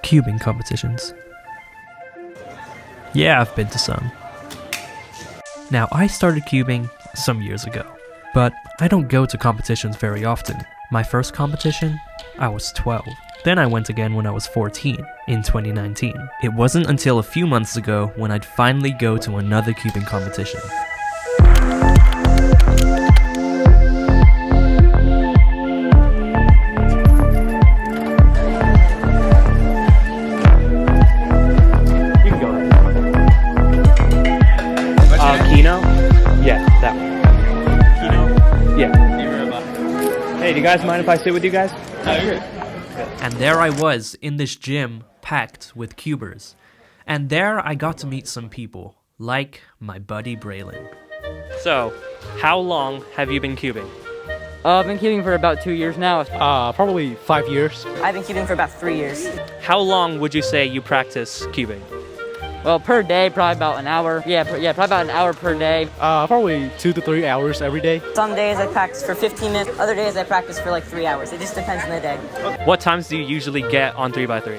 cubing competitions. Yeah, I've been to some. Now, I started cubing some years ago, but I don't go to competitions very often. My first competition, I was 12. Then I went again when I was 14, in 2019. It wasn't until a few months ago when I'd finally go to another cubing competition. Kino? Yeah, that one. Kino? Yeah. Hey, do you guys mind if I sit with you guys? Sure. And there I was, in this gym, packed with cubers. And there I got to meet some people, like my buddy Braylon. So, how long have you been cubing? I've been cubing for about 2 years now. Probably 5 years. I've been cubing for about 3 years. How long would you say you practice cubing? Well, per day, probably about an hour. Yeah, probably about an hour per day. Probably 2 to 3 hours every day. Some days I practice for 15 minutes, other days I practice for like 3 hours. It just depends on the day. What times do you usually get on 3x3?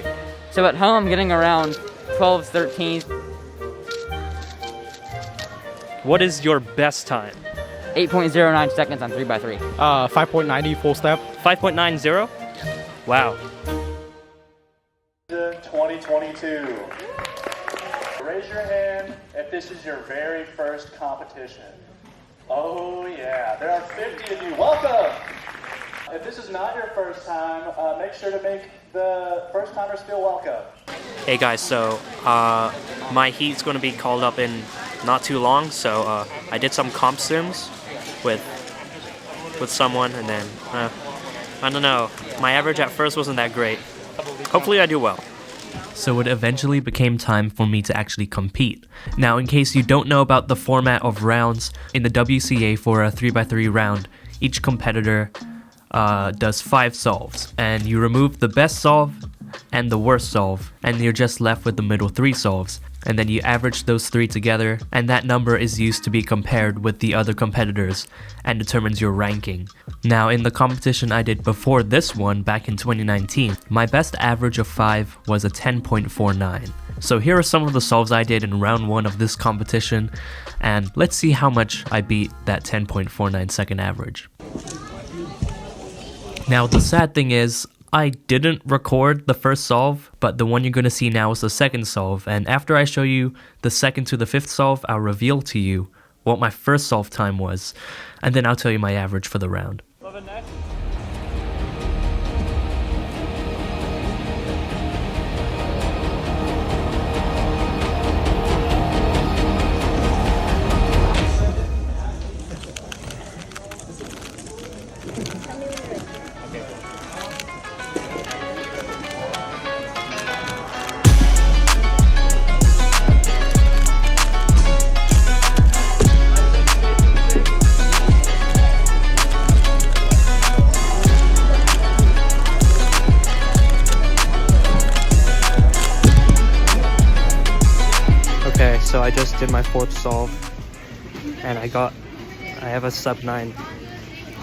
So at home, I'm getting around 12, 13, What is your best time? 8.09 seconds on 3x3. 5.90 full step. 5.90? Wow. 2022. Raise your hand if this is your very first competition. Oh yeah, there are 50 of you. Welcome! If this is not your first time, make sure to make the first timers feel welcome. Hey guys, so my heat's going to be called up in not too long, so I did some comp sims with someone, and then I don't know, my average at first wasn't that great. Hopefully I do well. So it eventually became time for me to actually compete. Now, in case you don't know about the format of rounds, in the WCA for a 3x3 round, each competitor does 5 solves, and you remove the best solve and the worst solve, and you're just left with the middle 3 solves, and then you average those 3 together, and that number is used to be compared with the other competitors and determines your ranking. Now, in the competition I did before this one back in 2019, my best average of 5 was a 10.49. So here are some of the solves I did in round 1 of this competition, and let's see how much I beat that 10.49 second average. Now, the sad thing is, I didn't record the first solve, but the one you're going to see now is the second solve, and after I show you the second to the 5th solve, I'll reveal to you what my first solve time was, and then I'll tell you my average for the round. Okay, so I just did my 4th solve, and I have a sub 9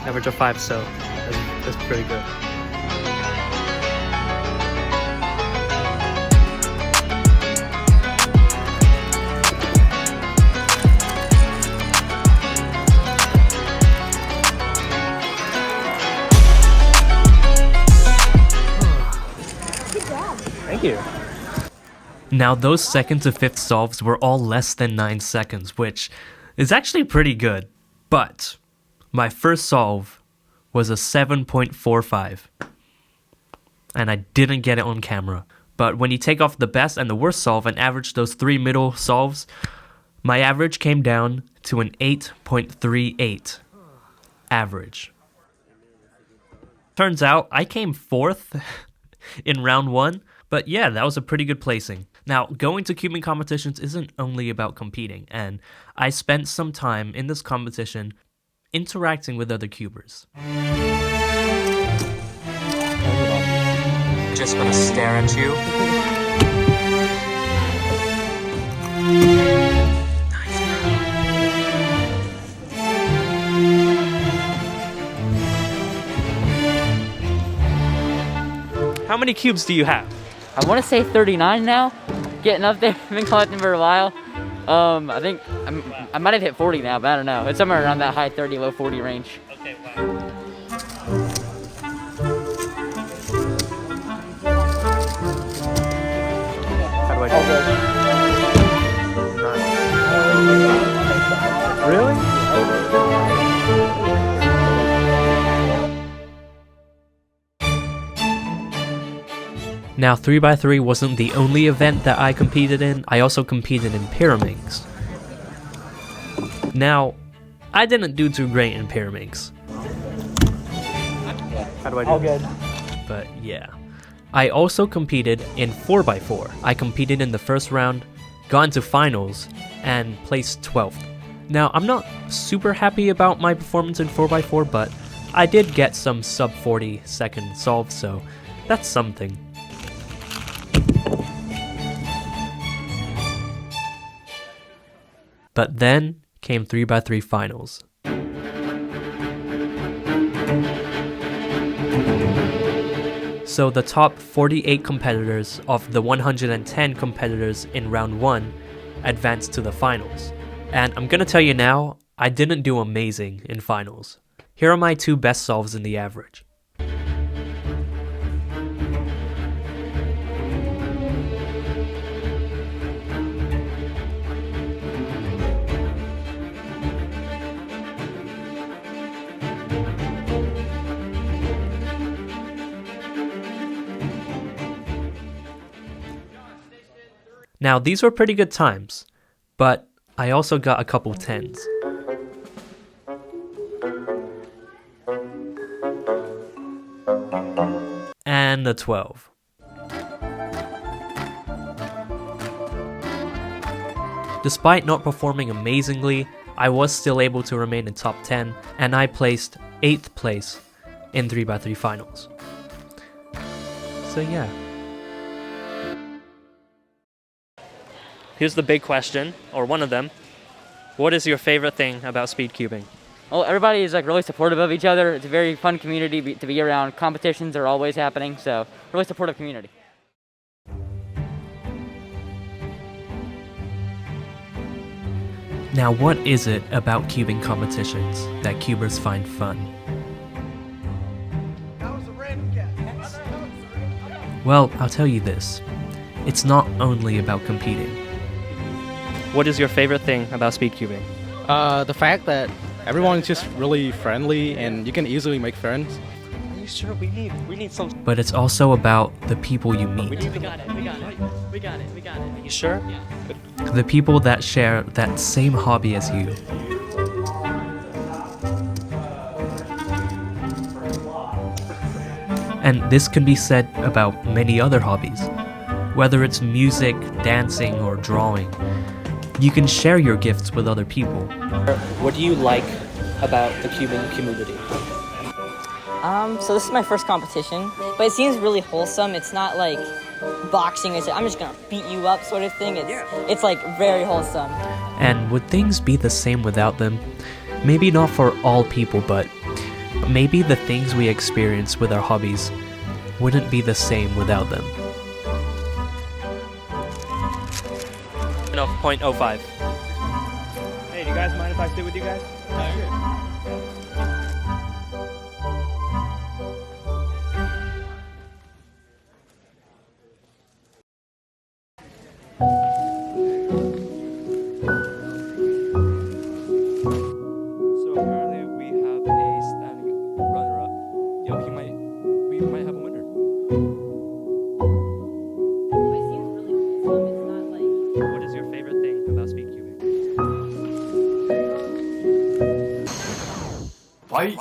average of 5, so that's pretty good. Thank you. Now, those second to 5th solves were all less than 9 seconds, which is actually pretty good. But my first solve was a 7.45, and I didn't get it on camera. But when you take off the best and the worst solve and average those 3 middle solves, my average came down to an 8.38 average. Turns out I came 4th in round 1, but yeah, that was a pretty good placing. Now, going to cubing competitions isn't only about competing, and I spent some time in this competition interacting with other cubers. Just gonna stare at you. How many cubes do you have? I want to say 39 now. Getting up there. I've been collecting for a while. I think I might have hit 40 now, but I don't know. It's somewhere around that high 30, low 40 range. Okay, wow. How do I do this? Really? Now 3x3 wasn't the only event that I competed in, I also competed in pyramids. Now, I didn't do too great in pyramids. How do I do this? But yeah. I also competed in 4x4. I competed in the first round, got into finals, and placed 12th. Now, I'm not super happy about my performance in 4x4, but I did get some sub 40 second solves, so that's something. But then came 3x3 finals. So the top 48 competitors of the 110 competitors in round 1 advanced to the finals. And I'm gonna tell you now, I didn't do amazing in finals. Here are my 2 best solves in the average. Now these were pretty good times, but I also got a couple 10s. And a 12. Despite not performing amazingly, I was still able to remain in top 10, and I placed 8th place in 3x3 finals. So yeah. Here's the big question, or one of them. What is your favorite thing about speed cubing? Well, everybody is like really supportive of each other. It's a very fun community to be around. Competitions are always happening, so really supportive community. Now what is it about cubing competitions that cubers find fun? Well, I'll tell you this. It's not only about competing. What is your favorite thing about speed cubing? The fact that everyone's just really friendly and you can easily make friends. Are you sure? We need some. But it's also about the people you meet. We got it. Are you sure? Yeah. The people that share that same hobby as you. And this can be said about many other hobbies. Whether it's music, dancing, or drawing, you can share your gifts with other people. What do you like about the cubing community? So this is my first competition, but it seems really wholesome. It's not like boxing. It's I'm just gonna beat you up sort of thing. It's like very wholesome. And would things be the same without them? Maybe not for all people, but maybe the things we experience with our hobbies wouldn't be the same without them. No, 0.05. Hey, do you guys mind if I sit with you guys? So apparently we have a standing runner-up. Yeah, we might have a winner. What is your favorite thing about speed cubing? Fight!